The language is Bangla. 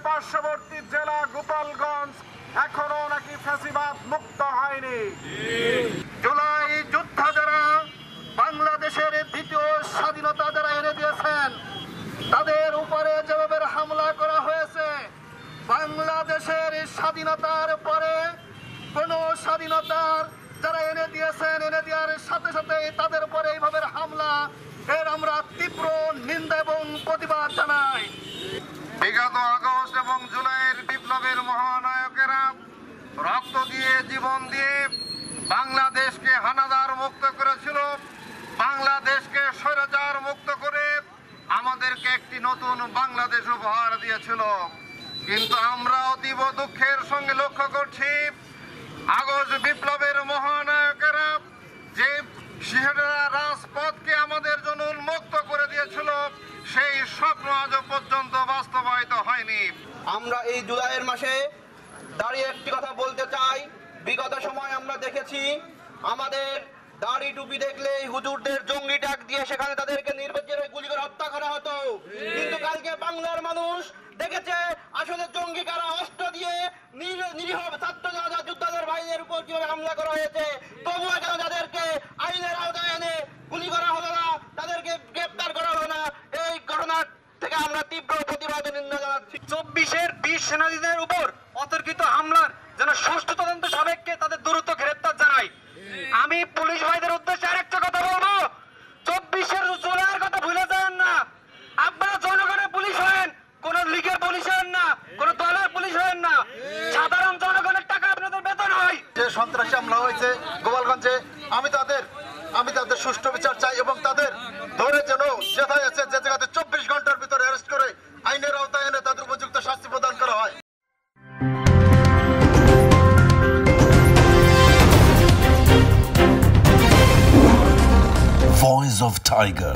পার্শ্ববর্তী জেলা গোপালগঞ্জ এখনো নাকি ফ্যাসিবাদ মুক্ত হয়নি। জুলাই যোদ্ধা যারা বাংলাদেশের দ্বিতীয় স্বাধীনতা যারা এনে দিয়েছেন, তাদের উপরে যেভাবে হামলা করা হয়েছে, বাংলাদেশের স্বাধীনতার পরে কোন স্বাধীনতার যারা এনে দিয়েছেন, এনে দেওয়ার সাথে সাথে তাদের উপরে এইভাবে হামলা, এর আমরা তীব্র নিন্দা এবং প্রতিবাদ জানাই। বিগত আগস্ট এবং জুলাইয়ের বিপ্লবের মহানায়কেরা রক্ত দিয়ে, জীবন দিয়ে বাংলাদেশকে হানাদার মুক্ত করেছিল, বাংলাদেশকে স্বৈরাচার মুক্ত করে আমাদেরকে একটি নতুন বাংলাদেশ উপহার দিয়েছিল। কিন্তু আমরা অতীব দুঃখের সঙ্গে লক্ষ্য করছি, আগস্ট বিপ্লবের মহানায়কেরা যে রাজপথকে আমাদের জন্য উন্মুক্ত করে দিয়েছিল, সেই স্বপ্ন আজও পর্যন্ত বাস্তবায়িত হয়নি। আমরা এই জুলাইয়ের মাসে দাঁড়িয়ে একটি কথা বলতে চাই, বিগত সময় আমরা দেখেছি আমাদের দাড়ি টুপি দেখলেই হুজুরদের জঙ্গি ডাক দিয়ে সেখানে তাদেরকে নির্বিচারে গুলি করে হত্যা করা হতো। কিন্তু কালকে বাংলার মানুষ দেখেছে আসলে জঙ্গি কারা, অস্ত্র দিয়ে নিরীহ ছাত্র জনতা যোদ্ধাদের ভাইদের উপর কিভাবে হামলা করা হয়েছে। তবুও কেন তাদেরকে আইনের আওতায় এনে গুলি করা হলো না, তাদেরকে গ্রেপ্তার করা হলো না, এই ঘটনার থেকে আমরা তীব্র প্রতিবাদ নিন্দা জানাচ্ছি। 24-এর 20 সেনানীদের উপর অতর্কিত হামলার যেন সুষ্ঠু তদন্ত সাপেক্ষে তাদের দ্রুত গ্রেপ্তার জানাই। আমি পুলিশ ভাইদের উদ্দেশ্যে আরেকটা কথা বলবো, 24-এর জুলাইয়ের কথা ভুলে যান না। আপনারা জনগণের পুলিশ হয়েন, কোন লীগের পুলিশ হয়েন না, কোন দলের পুলিশ হয়েন না। সাধারণ জনগণের টাকা আপনাদের বেতন হয়। যে সন্ত্রাসী হামলা হয়েছে গোপালগঞ্জে, আমি তাদের সুষ্ঠু বিচার চাই এবং তাদের ধরে যেন যেথায় আছে যে জায়গাতে 24 ঘন্টার ভিতরে অ্যারেস্ট করে আইনের আওতায় এনে তাদের উপযুক্ত শাস্তি প্রদান করা হয়। Voice of Tiger.